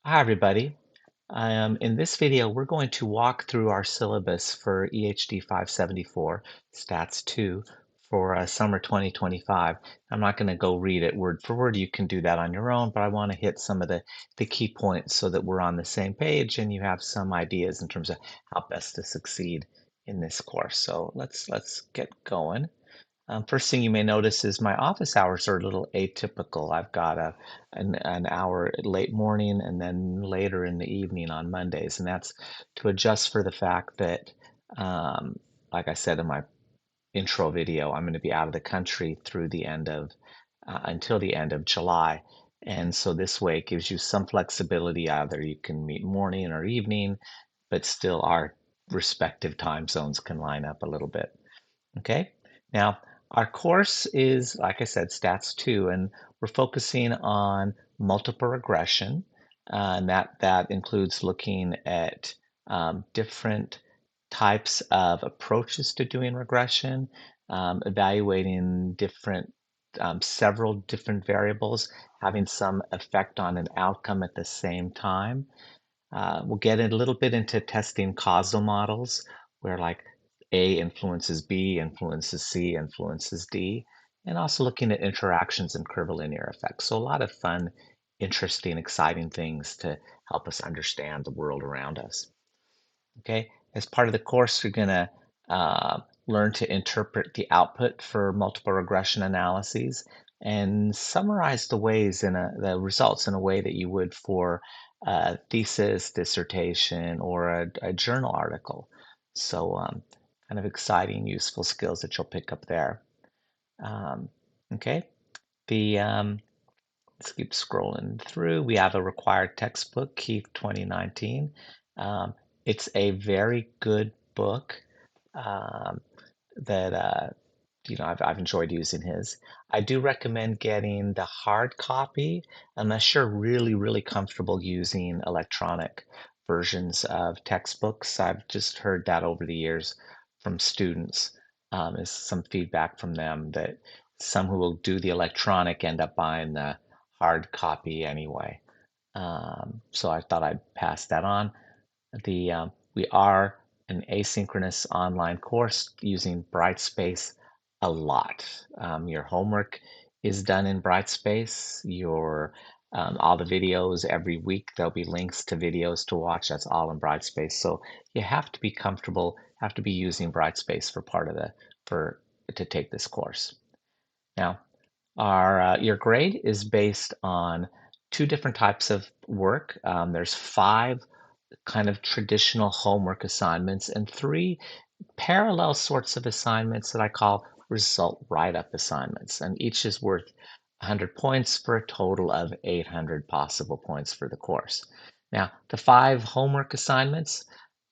Hi, everybody. In this video, we're going to walk through our syllabus for EHD 574, Stats 2, for summer 2025. I'm not going to go read it word for word. You can do that on your own, but I want to hit some of the key points so that we're on the same page and you have some ideas in terms of how best to succeed in this course. So let's get going. First thing you may notice is my office hours are a little atypical. I've got an hour late morning and then later in the evening on Mondays, and that's to adjust for the fact that, um, like I said in my intro video, I'm going to be out of the country through the end of until the end of July. And so this way it gives you some flexibility. Either you can meet morning or evening, but still our respective time zones can line up a little bit. Okay, now our course is, like I said, Stats 2, and we're focusing on multiple regression, and that includes looking at different types of approaches to doing regression, evaluating several different variables, having some effect on an outcome at the same time. We'll get a little bit into testing causal models where like A influences B, influences C, influences D, and also looking at interactions and curvilinear effects. So a lot of fun, interesting, exciting things to help us understand the world around us. Okay, as part of the course, you're going to learn to interpret the output for multiple regression analyses and summarize the results in a way that you would for a thesis, dissertation, or a journal article. So, kind of exciting, useful skills that you'll pick up there. Um, okay, the let's keep scrolling through. We have a required textbook, Keith 2019. Um, it's a very good book um, that I've enjoyed using his. I do recommend getting the hard copy unless you're really comfortable using electronic versions of textbooks. I've just heard that over the years from students. Is some feedback from them that some who will do the electronic end up buying the hard copy anyway. So I thought I'd pass that on. We are an asynchronous online course using Brightspace a lot. Your homework is done in Brightspace. Your all the videos every week, there'll be links to videos to watch. That's all in Brightspace. So you have to be comfortable, have to be using Brightspace for part of the for to take this course. Now, your grade is based on two different types of work. There's five kind of traditional homework assignments and three parallel sorts of assignments that I call result write-up assignments. And each is worth 100 points for a total of 800 possible points for the course. Now, the five homework assignments,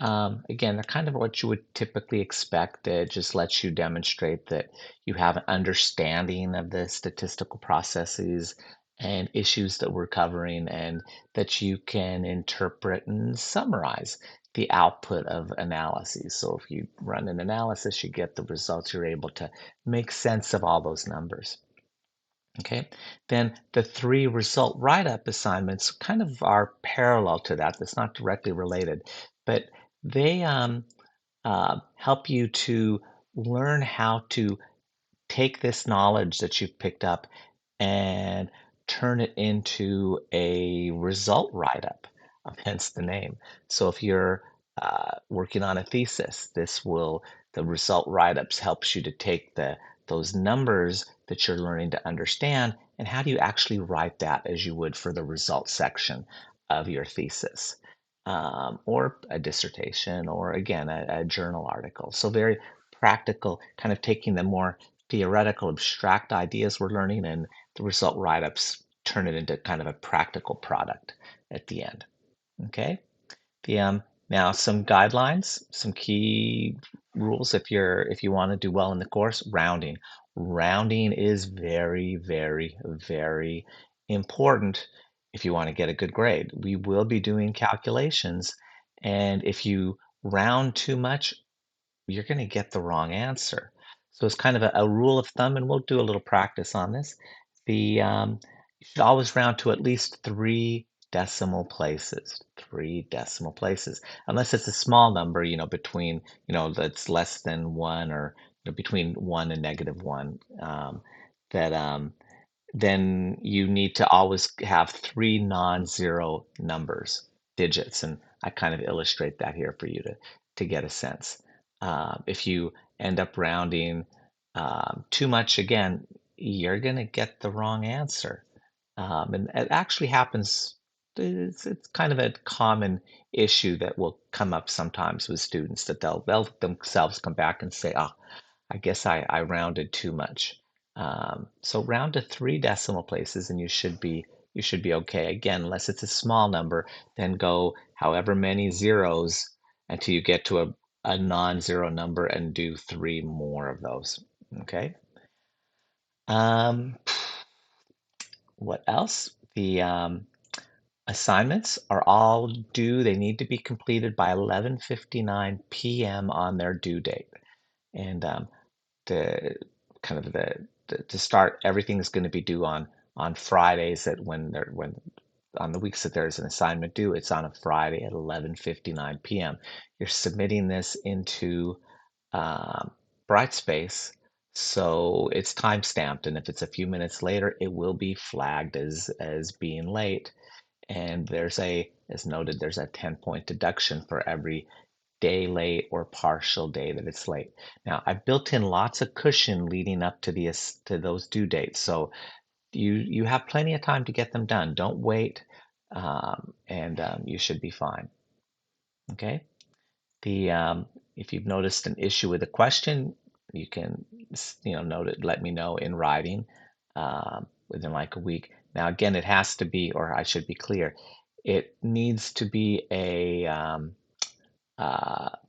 again, they're kind of what you would typically expect. It just lets you demonstrate that you have an understanding of the statistical processes and issues that we're covering, and that you can interpret and summarize the output of analyses. So if you run an analysis, you get the results, you're able to make sense of all those numbers. Okay, then the three result write-up assignments kind of are parallel to that. That's not directly related, but they help you to learn how to take this knowledge that you've picked up and turn it into a result write-up, hence the name. So if you're working on a thesis, the result write-ups helps you to take those numbers that you're learning to understand, and how do you actually write that as you would for the result section of your thesis, or a dissertation, or again, a journal article. So very practical, kind of taking the more theoretical, abstract ideas we're learning, and the result write-ups turn it into kind of a practical product at the end. Okay. The Now some guidelines, some key rules if you want to do well in the course. Rounding. Rounding is very important if you want to get a good grade. We will be doing calculations, and if you round too much, you're going to get the wrong answer. So it's kind of a rule of thumb, and we'll do a little practice on this. You should always round to at least three decimal places, 3 decimal places, unless it's a small number, between, that's less than one, or between one and -1, that then you need to always have three non-zero numbers, digits, and I kind of illustrate that here for you to get a sense. If you end up rounding too much, again, you're going to get the wrong answer. And it actually happens. It's kind of a common issue that will come up sometimes with students, that they'll themselves come back and say, "Oh, I guess I rounded too much." So round to 3 decimal places, and you should be okay. Again, unless it's a small number, then go however many zeros until you get to a non-zero number, and do three more of those. Okay. Um, what else? The assignments are all due. They need to be completed by 11:59 p.m. on their due date. And the kind of the to start, everything is going to be due on Fridays, that when on the weeks that there's an assignment due, it's on a Friday at 11:59 p.m. You're submitting this into um, Brightspace, so it's time stamped, and if it's a few minutes later, it will be flagged as being late. And as noted, there's a 10-point deduction for every day late or partial day that it's late. Now, I've built in lots of cushion leading up to those due dates, so you have plenty of time to get them done. Don't wait, and you should be fine. Okay. The If you've noticed an issue with a question, you can note it. Let me know in writing within like a week. Now, again, it has to be, or I should be clear, it needs to be a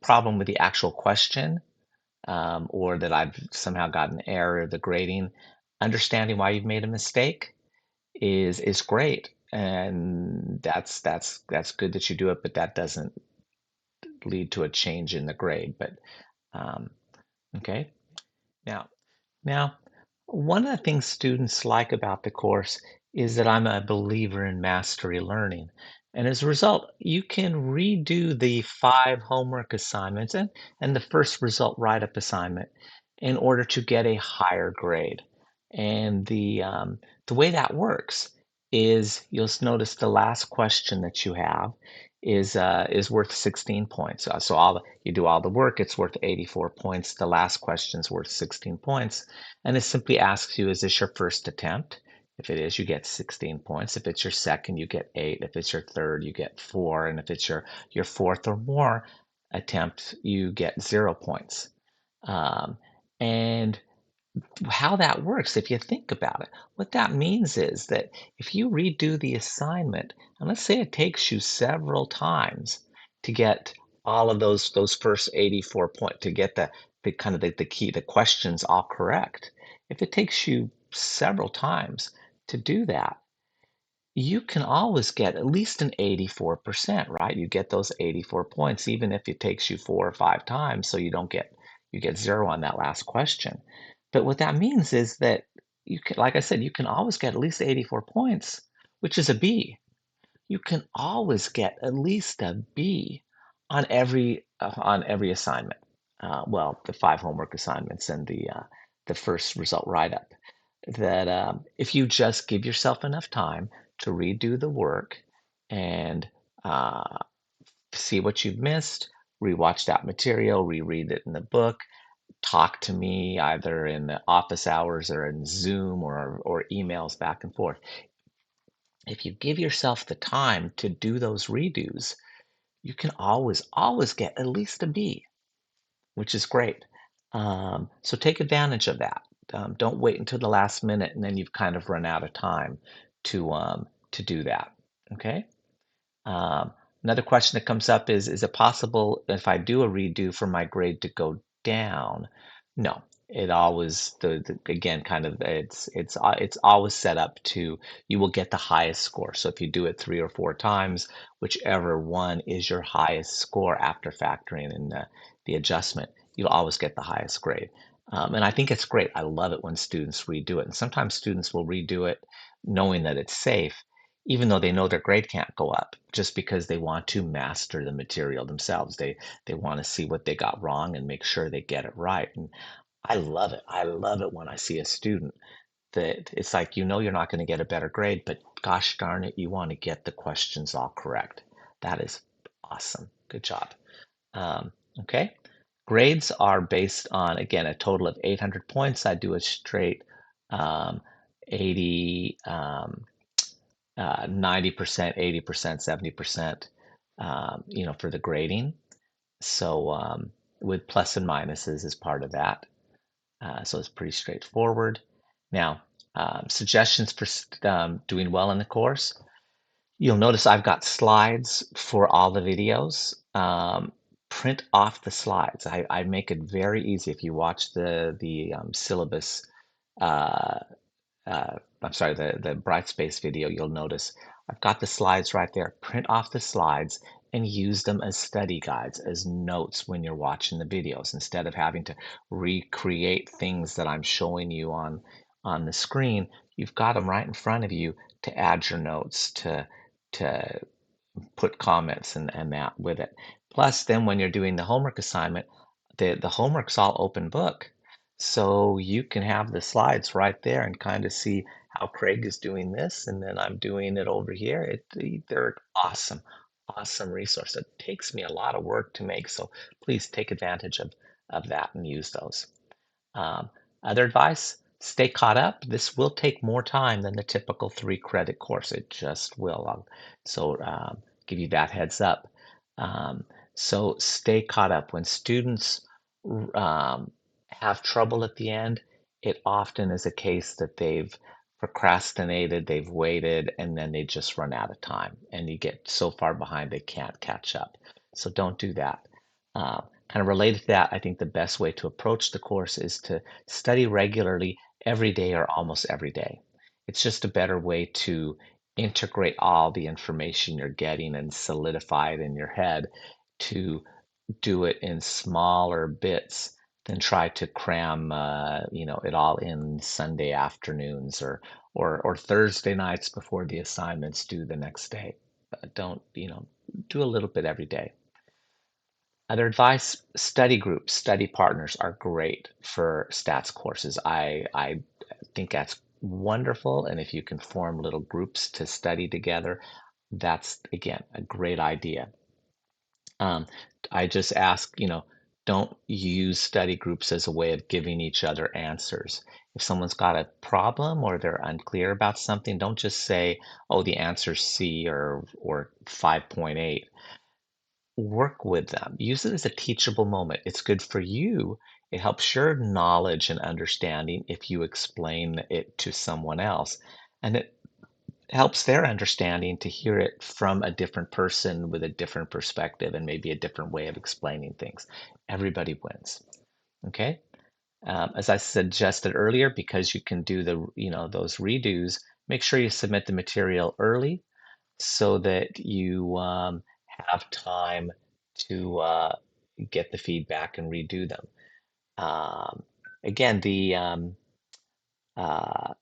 problem with the actual question, or that I've somehow got an error of the grading. Understanding why you've made a mistake is great, and that's good that you do it, but that doesn't lead to a change in the grade. But um, okay. Now, now, one of the things students like about the course is that I'm a believer in mastery learning. And as a result, you can redo the 5 homework assignments and the first result write-up assignment in order to get a higher grade. And the way that works is, you'll notice the last question that you have is worth 16 points. So you do all the work, it's worth 84 points. The last question's worth 16 points. And it simply asks you, is this your first attempt? If it is, you get 16 points. If it's your second, you get 8. If it's your third, you get 4. And if it's your fourth or more attempt, you get 0 points. And how that works, if you think about it, what that means is that if you redo the assignment, and let's say it takes you several times to get all of those first 84 points, to get the kind of the key, the questions all correct. If it takes you several times to do that, you can always get at least an 84%, right? You get those 84 points, even if it takes you 4 or 5 times, so you get 0 on that last question. But what that means is that you can, like I said, you can always get at least 84 points, which is a B. You can always get at least a B on every assignment. Well, the 5 homework assignments and the first result write-up. That if you just give yourself enough time to redo the work and uh, see what you've missed, rewatch that material, reread it in the book, talk to me either in the office hours or in Zoom, or emails back and forth. If you give yourself the time to do those redos, you can always get at least a B, which is great. So take advantage of that. Don't wait until the last minute and then you've kind of run out of time to do that. Okay. Um, Another question that comes up is it possible if I do a redo for my grade to go down? No, it always again, kind of, it's always set up to, you will get the highest score. So if you do it 3 or 4 times, whichever one is your highest score after factoring in the adjustment, you'll always get the highest grade. And I think it's great. I love it when students redo it. And sometimes students will redo it knowing that it's safe, even though they know their grade can't go up, just because they want to master the material themselves. They want to see what they got wrong and make sure they get it right. And I love it. I love it when I see a student that it's like, you're not going to get a better grade, but gosh darn it, you want to get the questions all correct. That is awesome. Good job. Um, okay. Grades are based on, again, a total of 800 points. I do a straight 80, 90%, 80%, 70%, for the grading. So with plus and minuses as part of that. So it's pretty straightforward. Now, suggestions for doing well in the course. You'll notice I've got slides for all the videos. Print off the slides. I make it very easy. If you watch the syllabus, uh, I'm sorry, the Brightspace video, you'll notice I've got the slides right there. Print off the slides and use them as study guides, as notes when you're watching the videos, instead of having to recreate things that I'm showing you on the screen. You've got them right in front of you to add your notes, to put comments and that with it. Plus, then when you're doing the homework assignment, the homework's all open book. So you can have the slides right there and kind of see how Craig is doing this, and then I'm doing it over here. They're awesome, awesome resource. It takes me a lot of work to make, so please take advantage of that and use those. Um, Other advice, stay caught up. This will take more time than the typical 3 credit course. It just will. So give you that heads up. Um, so stay caught up. When students have trouble at the end, it often is a case that they've procrastinated, they've waited, and then they just run out of time. And you get so far behind they can't catch up. So don't do that. Kind of related to that, I think the best way to approach the course is to study regularly every day or almost every day. It's just a better way to integrate all the information you're getting and solidify it in your head, to do it in smaller bits than try to cram it all in Sunday afternoons or Thursday nights before the assignments due the next day. Don't, do a little bit every day. Other advice, study groups, study partners are great for stats courses. I think that's wonderful. And if you can form little groups to study together, that's, again, a great idea. Um, I just ask, don't use study groups as a way of giving each other answers. If someone's got a problem or they're unclear about something, don't just say, oh, the answer's C or 5.8. Work with them. Use it as a teachable moment. It's good for you. It helps your knowledge and understanding if you explain it to someone else. And it helps their understanding to hear it from a different person with a different perspective and maybe a different way of explaining things. Everybody wins. Okay. As I suggested earlier, because you can do those redos, make sure you submit the material early so that you have time to get the feedback and redo them. Um, Again, uh,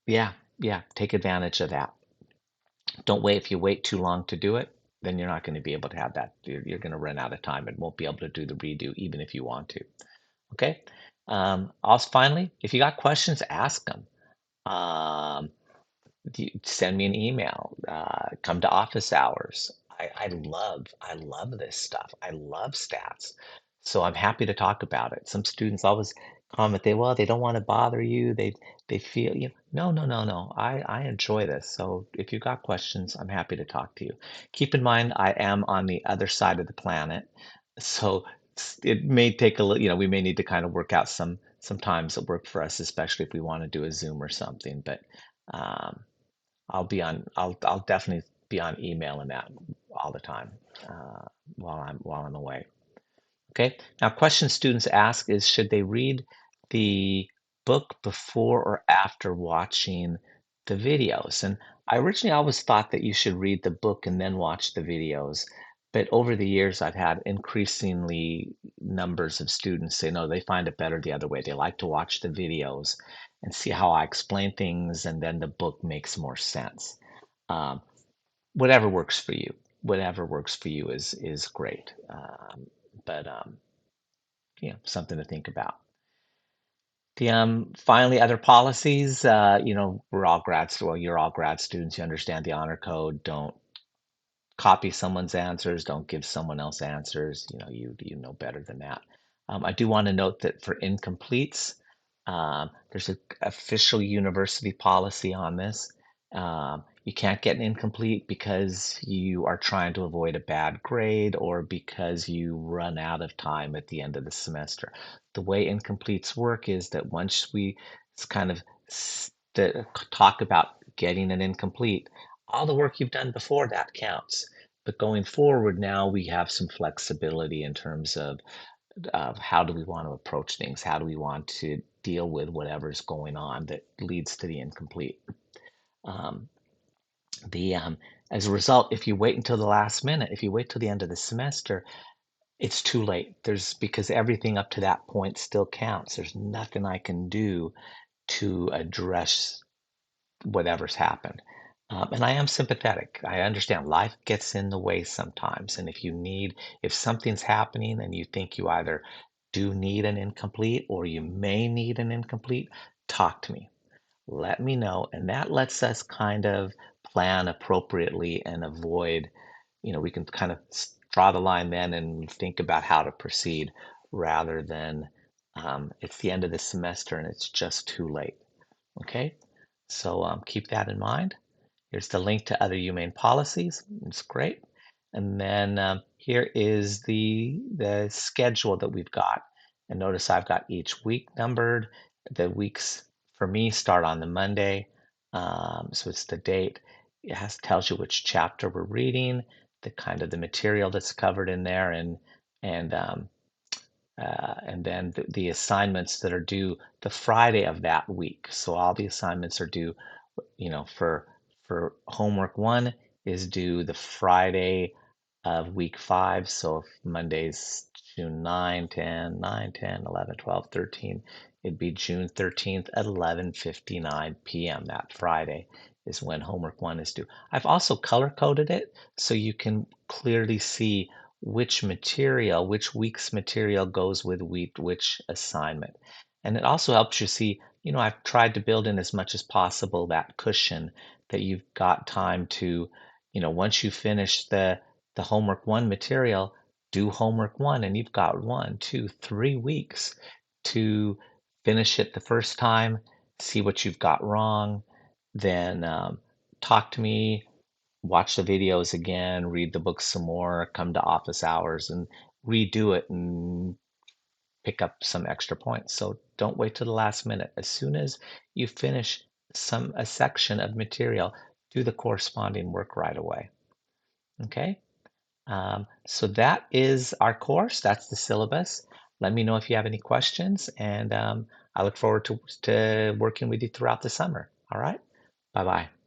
yeah, yeah, take advantage of that. Don't wait. If you wait too long to do it, then you're not going to be able to have that. You're going to run out of time and won't be able to do the redo even if you want to. Okay. Also, finally, if you got questions, ask them. Um, Send me an email, come to office hours. I love this stuff. I love stats. So I'm happy to talk about it. Some students always comment, they don't want to bother you. They feel, no, no, no, no. I enjoy this. So if you got questions, I'm happy to talk to you. Keep in mind, I am on the other side of the planet. So it may take a little, we may need to kind of work out some times that work for us, especially if we want to do a Zoom or something. But um, I'll definitely be on email and that all the time while I'm away. Okay. Now, question students ask is, should they read the book before or after watching the videos? And I originally always thought that you should read the book and then watch the videos. But over the years, I've had increasingly numbers of students say, no, they find it better the other way. They like to watch the videos and see how I explain things, and then the book makes more sense. Um, Whatever works for you, whatever works for you is great. But something to think about. The finally other policies. We're all well, you're all grad students. You understand the honor code. Don't copy someone's answers. Don't give someone else answers. You know better than that. I do want to note that for incompletes, there's an official university policy on this. You can't get an incomplete because you are trying to avoid a bad grade or because you run out of time at the end of the semester. The way incompletes work is that once we kind of talk about getting an incomplete, all the work you've done before that counts. But going forward, now we have some flexibility in terms of how do we want to approach things? How do we want to deal with whatever's going on that leads to the incomplete? Um, the As a result, if you wait until the last minute, if you wait till the end of the semester, it's too late. Because everything up to that point still counts. There's nothing I can do to address whatever's happened. And I am sympathetic. I understand life gets in the way sometimes. And if something's happening and you think you either do need an incomplete or you may need an incomplete, talk to me. Let me know. And that lets us kind of plan appropriately and avoid, we can kind of draw the line then and think about how to proceed rather than it's the end of the semester and it's just too late. Okay? So keep that in mind. Here's the link to other humane policies. It's great. And then here is the schedule that we've got. And notice I've got each week numbered. The weeks for me start on the Monday. So it's the date. Tells you which chapter we're reading, the kind of the material that's covered in there, and then the assignments that are due the Friday of that week. So all the assignments are due, for homework one is due the Friday of week 5. So if Monday's June 9, 10, 9, 10, 11, 12, 13, it'd be June 13th at 11:59 p.m. That Friday is when homework one is due. I've also color coded it so you can clearly see which week's material goes with which assignment. And it also helps you see, I've tried to build in as much as possible that cushion that you've got time to, once you finish the homework one material, do homework one, and you've got 1, 2, 3 weeks to finish it the first time, see what you've got wrong, then talk to me, watch the videos again, read the book some more, come to office hours and redo it and pick up some extra points. So don't wait till the last minute. As soon as you finish a section of material, do the corresponding work right away. Okay? So that is our course. That's the syllabus. Let me know if you have any questions, and I look forward to working with you throughout the summer. All right? Bye-bye.